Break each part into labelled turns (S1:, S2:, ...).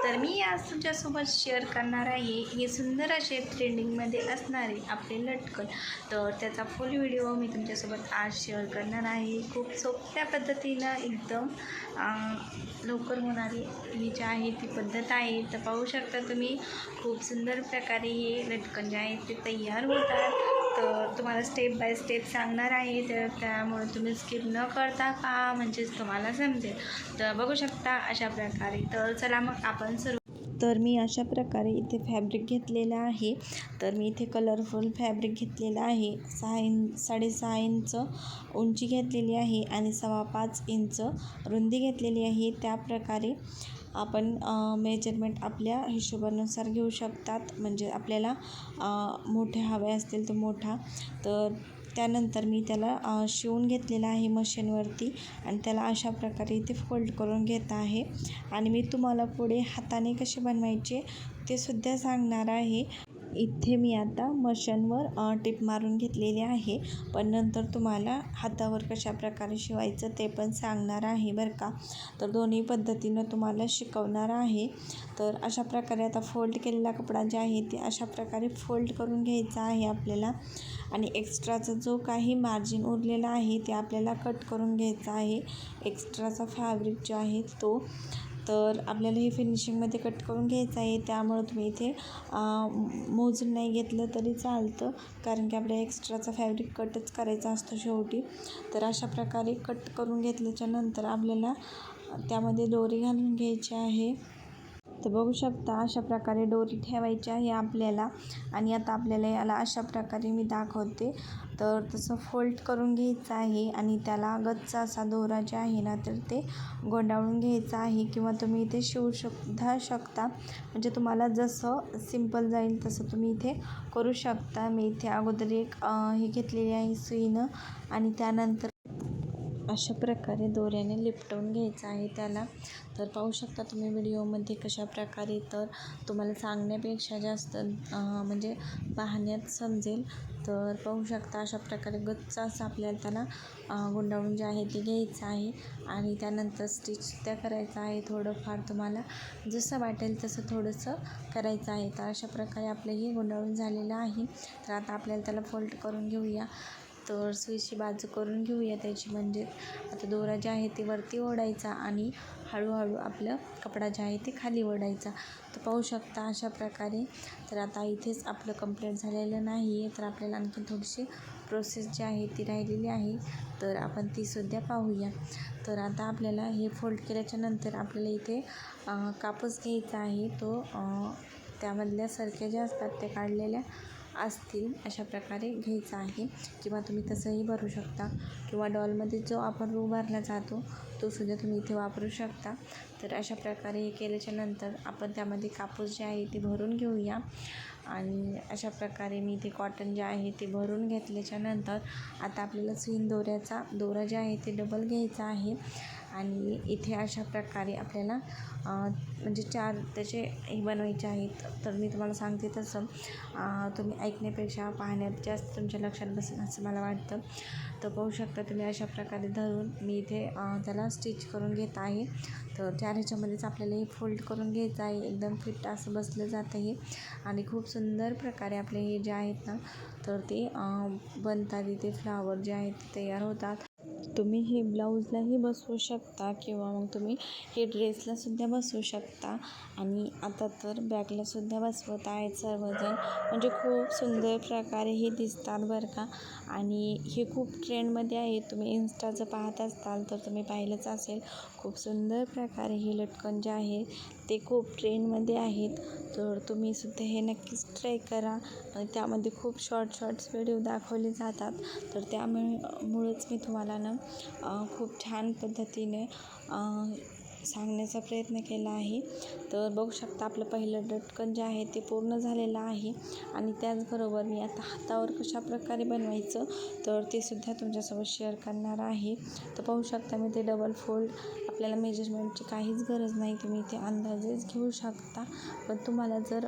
S1: तर मी आज तुमच्यासोबत शेअर करणार आहे हे सुंदर असे ट्रेंडिंगमध्ये असणारे आपले लटकन. तर त्याचा फुल व्हिडिओ मी तुमच्यासोबत आज शेअर करणार आहे. खूप सोप्या पद्धतीनं एकदम लवकर होणारी ही जी आहे ती पद्धत आहे. तर पाहू शकता तुम्ही खूप सुंदर प्रकारे हे लटकन जे आहेत ते तयार होतात. तर तुम्हाला स्टेप बाय स्टेप सांगणार आहे, तर त्यामुळे तुम्ही स्किप न करता पहा, म्हणजेच तुम्हाला समजेल. तर बघू शकता अशा प्रकारे. तर चला मग आपण तर मी अशा प्रकारे इथे फॅब्रिक घेतलेलं आहे. तर मी इथे कलरफुल फॅब्रिक घेतलेलं आहे. 6.5 इंच उंची घेतलेली आहे आणि 5.25 इंच रुंदी घेतलेली आहे. त्या प्रकारे आपण मेजरमेंट आपल्या हिशोबानुसार घेऊ शकतात. म्हणजे आपल्याला मोठे हवे असतील तर मोठा. तर त्यानंतर मी त्याला शिवून घेतलेला आहे मशीनवरती आणि त्याला अशा प्रकारे इथे फोल्ड करून घेत आहे. आणि मी तुम्हाला पुढे हाताने कसे बनवायचे ते सुद्धा सांगणार आहे. इथे मी आता मशीनवर टिप मारून घेतलेली आहे, पण नंतर तुम्हाला हातावर कशा प्रकारे शिवायचं ते पण सांगणार आहे बरं का. तर दोन्ही पद्धतीनं तुम्हाला शिकवणार आहे. तर अशा प्रकारे आता फोल्ड केलेला कपडा जे आहे ते अशा प्रकारे फोल्ड करून घ्यायचा आहे आपल्याला. आणि एक्स्ट्राचा जो काही मार्जिन उरलेला आहे ते आपल्याला कट करून घ्यायचा आहे, एक्स्ट्राचा फॅब्रिक जो आहे तो. तर आपल्याला हे फिनिशिंगमध्ये कट करून घ्यायचं आहे, त्यामुळं तुम्ही इथे मोजून नाही घेतलं तरी चालतं, कारण की आपल्या एक्स्ट्राचा फॅब्रिक कटच करायचा असतो शेवटी. तर अशा प्रकारे कट करून घेतल्याच्या नंतर आपल्याला त्यामध्ये दोरी घालून घ्यायची आहे. तर बघू शकता अशा प्रकारे दोरी ठेवायची आहे आपल्याला. आणि आता आपल्याला याला अशा प्रकारे मी दाखवते. तर तसं फोल्ड करून घ्यायचं आहे आणि त्याला गच्चा असा दोरा जे आहे ना तर ते गोंडाळून घ्यायचं आहे, किंवा तुम्ही इथे शिवू शकता. म्हणजे तुम्हाला जसं सिंपल जाईल तसं तुम्ही इथे करू शकता. मी इथे अगोदर एक हे घेतलेली आहे सुईनं आणि त्यानंतर अशा प्रकारे दोऱ्याने लिपटवून घ्यायचं आहे त्याला. तर पाहू शकता तुम्ही व्हिडिओमध्ये कशा प्रकारे. तर तुम्हाला सांगण्यापेक्षा जास्त म्हणजे पाहण्यात समजेल. तर पाहू शकता अशा प्रकारे गच्चा असं आपल्याला त्याला गुंडाळून जे आहे ते घ्यायचं आहे. आणि त्यानंतर स्टिच त्या करायचं आहे. थोडंफार तुम्हाला जसं वाटेल तसं थोडंसं करायचं आहे. तर अशा प्रकारे आपलं हे गुंडाळून झालेलं आहे. तर आता आपल्याला त्याला फोल्ड करून घेऊया. तर सुईची बाजू करून घेऊया त्याची. म्हणजे आता दोरा जे आहे ते वरती ओढायचा आणि हळूहळू आपलं कपडा जे आहे ते खाली ओढायचा. तर पाहू शकता अशा प्रकारे. तर आता इथेच आपलं कंप्लीट झालेलं नाही आहे, तर आपल्याला आणखी थोडीशी प्रोसेस जी आहे ती राहिलेली आहे. तर आपण तीसुद्धा पाहूया. तर आता आपल्याला हे फोल्ड केल्याच्या नंतर आपल्याला इथे कापूस घ्यायचा आहे. तो त्यामधल्या सरक्या ज्या असतात त्या काढलेल्या असतील अशा प्रकारे घ्यायचा आहे, किंवा तुम्ही तसंही भरू शकता, किंवा डॉलमध्ये जो आपण रू भरला जातो तो सुद्धा तुम्ही इथे वापरू शकता. तर अशा प्रकारे हे केल्याच्या नंतर आपण त्यामध्ये कापूस जे आहे ते भरून घेऊया. आणि अशा प्रकारे मी इथे कॉटन जे आहे ते भरून घेतल्याच्या नंतर आता आपल्याला सुईन दोरा जे आहे ते डबल घ्यायचा आहे. आणि इथे अशा प्रकारे आपल्याला म्हणजे 4 त्याचे हे बनवायचे आहेत. तर मी तुम्हाला सांगते तसं तुम्ही ऐकण्यापेक्षा पाहण्यात जास्त तुमच्या लक्षात बसेल असं मला वाटतं. तर पाहू शकता तुम्ही अशा प्रकारे धरून मी इथे त्याला स्टिच करून घेत आहे. तर 4 ह्याच्यामध्येच आपल्याला हे फोल्ड करून घ्यायचं आहे. एकदम फिट असं बसलं जातं हे. आणि खूप सुंदर प्रकारे आपले हे जे आहेत ना तर ते बनतात. इथे फ्लावर जे आहेत ते तयार होतात. तुम्ही हे ब्लाऊजलाही बसवू शकता, किंवा मग तुम्ही हे ड्रेसलासुद्धा बसवू शकता. आणि आता तर बॅगलासुद्धा बसवत आहेत सर्वजण. म्हणजे खूप सुंदर प्रकारे हे दिसतात बरं का. आणि हे खूप ट्रेंडमध्ये आहे. तुम्ही इन्स्टाचं पाहत असाल तर तुम्ही पाहिलंच असेल. खूप सुंदर प्रकारे हे लटकन जे आहे ते खूप ट्रेंडमध्ये आहेत. तर तुम्हीसुद्धा हे नक्कीच ट्राय करा. त्यामध्ये खूप शॉर्ट्स व्हिडिओ दाखवले जातात. तर त्यामुळेच मी तुम्हाला ना खूप छान पद्धतीने सांगण्याचा प्रयत्न केला आहे. तर बघू शकता आपलं पहिलं लटकन जे आहे ते पूर्ण झालेलं आहे. आणि त्याचबरोबर मी आता हातावर कशा प्रकारे बनवायचं तर ते सुद्धा तुमच्यासोबत शेअर करणार आहे. तर पाहू शकता मी ते डबल फोल्ड आपल्याला मेजरमेंटची काहीच गरज नाही, तुम्ही इथे अंदाजेच घेऊ शकता. पण तुम्हाला जर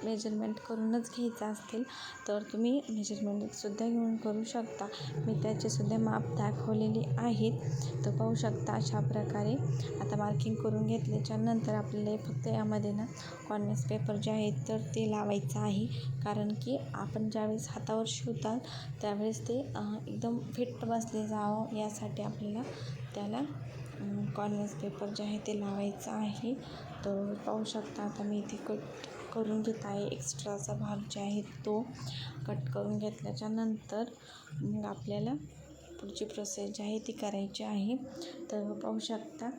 S1: मेजरमेंट करूनच घ्यायचं असतील तर तुम्ही मेजरमेंटसुद्धा घेऊन करू शकता. मी त्याचेसुद्धा माप दाखवलेली आहेत. तर पाहू शकता अशा प्रकारे आता मार्किंग करून घेतल्याच्या नंतर आपल्याला फक्त यामध्ये ना कॉन्व्हॅक्स पेपर जे आहेत तर ते लावायचं आहे. कारण की आपण ज्यावेळेस हातावर शिवतात त्यावेळेस ते एकदम फिट बसले जावं यासाठी आपल्याला त्याला कॉन्व्हॅक्स पेपर जे आहे ते लावायचं आहे. तर पाहू शकता आता मी इथे कट करून घेत आहे. एक्स्ट्राचा भाग जे आहे तो कट करून घेतल्याच्या नंतर मग आपल्याला पुढची प्रोसेस जी आहे ती करायची आहे. तर पाहू शकता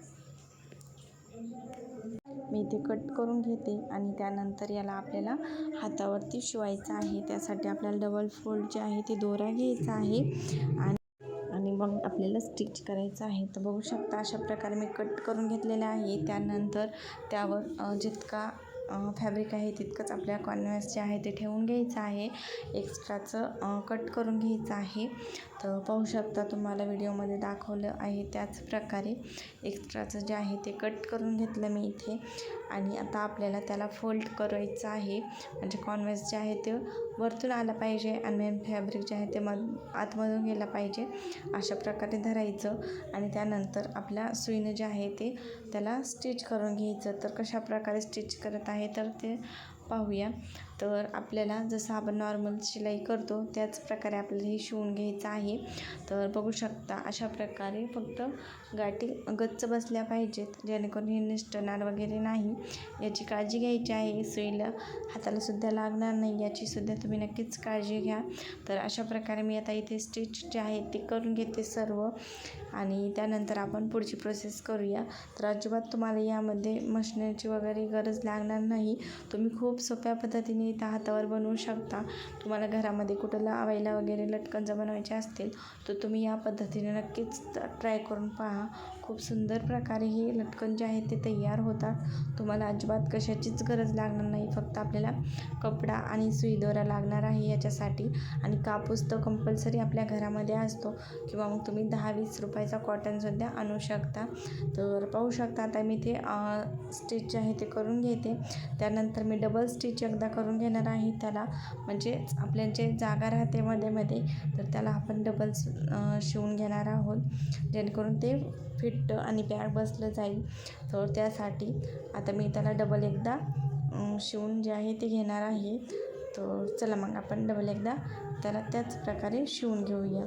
S1: मी इथे कट करून घेते आणि त्यानंतर याला आपल्याला हातावरती शिवायचं आहे. त्यासाठी आपल्याला डबल फोल्ड जे आहे ते दोरा घ्यायचा आहे आणि मग आपल्याला स्टिच करायचं आहे. तर बघू शकता अशा प्रकारे मी कट करून घेतलेलं आहे. त्यानंतर त्यावर जितका फॅब्रिक आहे तितकंच आपल्या कॉन्व्हॅक्स जे आहे ते ठेवून घ्यायचं आहे. एक्स्ट्राचं कट करून घ्यायचं आहे. तर पाहू शकता तुम्हाला व्हिडिओमध्ये दाखवलं आहे त्याच प्रकारे एक्स्ट्राचं जे आहे ते कट करून घेतलं मी इथे. आणि आता आपल्याला त्याला फोल्ड करायचं आहे. म्हणजे कॉन्व्हॅक्स जे आहे ते वरतून आलं पाहिजे आणि मेन फॅब्रिक जे आहे ते आतमधून गेलं पाहिजे. अशा प्रकारे धरायचं आणि त्यानंतर आपल्या सुईनं जे आहे ते त्याला स्टिच करून घ्यायचं. तर कशा प्रकारे स्टिच करत आहे तर ते पाहूया. तर आपल्याला जसं आपण नॉर्मल शिलाई करतो त्याच प्रकारे आपल्याला हे शिवून घ्यायचं आहे. तर बघू शकता अशा प्रकारे फक्त गाठी गच्च बसल्या पाहिजेत जेणेकरून हे निसटणार वगैरे नाही याची काळजी घ्यायची आहे. सुईला हातालासुद्धा लागणार नाही याचीसुद्धा तुम्ही नक्कीच काळजी घ्या. तर अशा प्रकारे मी आता इथे स्टिच जे आहे ते करून घेते सर्व आणि त्यानंतर आपण पुढची प्रोसेस करूया. तर अजिबात तुम्हाला यामध्ये मशिनरीची वगैरे गरज लागणार नाही. तुम्ही खूप सोप्या पद्धतीने इथं हातावर बनवू शकता. तुम्हाला घरामध्ये कुठं लावायला वगैरे लटकन जर बनवायचे असतील तर तुम्ही या पद्धतीने नक्कीच ट्राय करून पहा. खूप सुंदर प्रकारे हे लटकन जे आहेत ते तयार होतात. तुम्हाला अजिबात कशाचीच गरज लागणार नाही. फक्त आपल्याला कपडा आणि सुई दोरा लागणार आहे याच्यासाठी आणि कापूस तर कंपल्सरी आपल्या घरामध्ये असतो किंवा मग तुम्ही 10-20 रुपयाचा कॉटनसुद्धा आणू शकता. तर पाहू शकता आता मी ते स्टिच जे आहे ते करून घेते. त्यानंतर मी डबल स्टिच एकदा करून घेणार आहे त्याला, म्हणजे आपल्या जे जागा राहते मध्ये तर त्याला आपण डबल शिवून घेणार आहोत जेणेकरून ते फिट आणि बॅग बसलं जाईल. तर त्यासाठी आता मी त्याला डबल एकदा शिवून जे आहे ते घेणार आहे. तर चला मग आपण डबल एकदा त्याला त्याच प्रकारे शिवून घेऊया.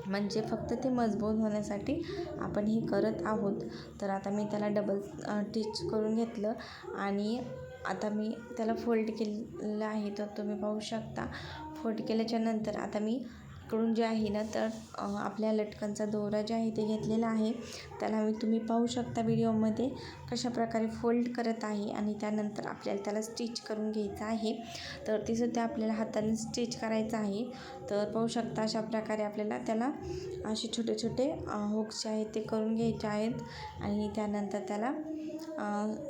S1: म्हणजे फक्त ते मजबूत होण्यासाठी आपण हे करत आहोत. तर आता मी त्याला डबल स्टिच करून घेतलं आणि आता मी त्याला फोल्ड केलेलं आहे. तर तुम्ही पाहू शकता फोल्ड केल्याच्या नंतर आता मी इकडून जे आहे ना तर आपल्या लटकनचा दोरा जे आहे ते घेतलेला आहे. त्याला तुम्ही पाहू शकता व्हिडिओमध्ये कशा प्रकारे फोल्ड करत आहे आणि त्यानंतर आपल्याला त्याला स्टिच करून घ्यायचं आहे. तर ते सुद्धा आपल्याला हाताने स्टिच करायचं आहे. तर पाहू शकता अशा प्रकारे आपल्याला त्याला असे छोटे छोटे हुक्स जे आहेत ते करून घ्यायचे आहेत आणि त्यानंतर त्याला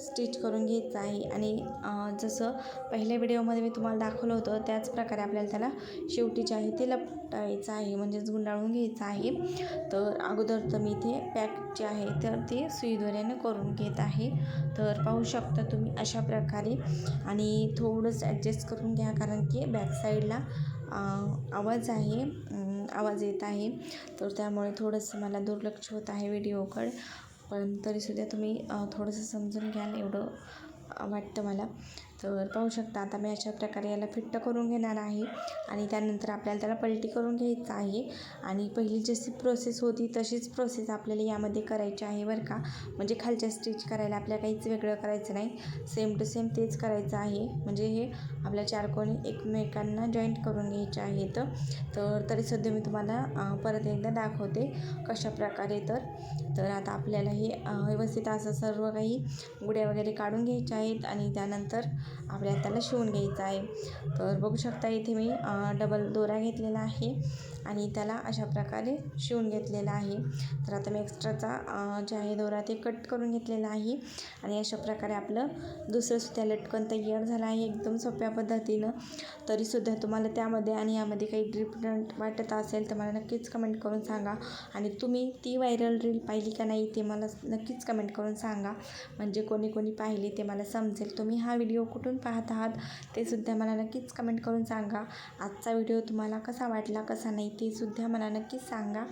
S1: स्टिच करून घ्यायचं आहे. आणि जसं पहिल्या व्हिडिओमध्ये मी तुम्हाला दाखवलं होतं त्याच प्रकारे आपल्याला त्याला शेवटी जे आहे ते लपटायचं आहे, म्हणजेच गुंडाळून घ्यायचं आहे. तर अगोदर तर मी इथे पॅक जे आहे तर ते सुई दोऱ्याने करून घेत आहे. तर पाहू शकता तुम्ही अशा प्रकारे आणि थोडंसं ॲडजस्ट करून घ्या कारण की बॅक साईडला आवाज येत आहे. तर त्यामुळे थोडंसं मला दुर्लक्ष होत आहे व्हिडिओकडे, पण तरीसुद्धा तुम्ही थोडंसं समजून घ्याल एवढं वाटतं मला. तर पाहू शकता आता मी अशा प्रकारे याला फिट्ट करून घेणार आहे आणि त्यानंतर आपल्याला त्याला पलटी करून घ्यायचं आहे. आणि पहिली जशी प्रोसेस होती तशीच प्रोसेस आपल्याला यामध्ये करायची आहे बरं का. म्हणजे खालच्या स्टिच करायला आपल्याला काहीच वेगळं करायचं नाही, सेम टू सेम तेच करायचं आहे. म्हणजे हे आपल्या चार कोणी एकमेकांना जॉईंट करून घ्यायचे आहेत. तर तरीसुद्धा मी तुम्हाला परत एकदा दाखवते कशा प्रकारे. तर आता आपल्याला हे व्यवस्थित असं सर्व काही गुड्या वगैरे काढून घ्यायच्या आहेत आणि त्यानंतर आपल्या हाताला शिवून घ्यायचा आहे. तर बघू शकता इथे मी डबल दोरा घेतलेला आहे आणि त्याला अशा प्रकारे शिवून घेतलेला आहे. तर आता मी एक्स्ट्राचा जे आहे दोरा ते कट करून घेतलेला आहे आणि अशा प्रकारे आपलं दुसरं सुद्धा लटकन तयार झालं आहे एकदम सोप्या पद्धतीनं. तरीसुद्धा तुम्हाला त्यामध्ये आणि यामध्ये काही डिफरंट वाटत असेल तर मला नक्कीच कमेंट करून सांगा आणि तुम्ही ती व्हायरल रील पाहिली का नाही ते मला नक्कीच कमेंट करून सांगा. म्हणजे कोणी कोणी पाहिली ते मला समजेल. तुम्ही हा व्हिडिओ कुठून पाहत आहात ते सुद्धा मला नक्कीच कमेंट करून सांगा. आजचा व्हिडिओ तुम्हाला कसा वाटला कसा नाही ते सुद्धा मला नक्कीच सांगा.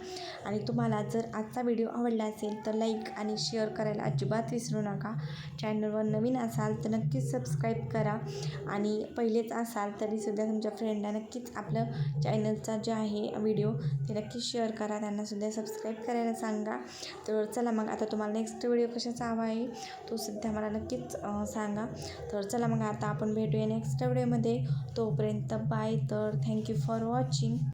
S1: आणि तुम्हाला जर आजचा व्हिडिओ आवडला असेल तर लाईक आणि शेअर करायला अजिबात विसरू नका. चॅनलवर नवीन असाल तर नक्कीच सबस्क्राईब करा आणि पहिलेच असाल तरीसुद्धा तुमच्या फ्रेंडला नक्कीच आपलं चॅनलचा जे आहे व्हिडिओ ते नक्कीच शेअर करा, त्यांनासुद्धा सबस्क्राईब करायला सांगा. तर चला मग आता तुम्हाला नेक्स्ट व्हिडिओ कशाचा हवा आहे तो सुद्धा मला नक्कीच सांगा. तर चला मग आता आपण भेटूया नेक्स्ट व्हिडिओमध्ये. तोपर्यंत बाय. तर थँक्यू फॉर वॉचिंग.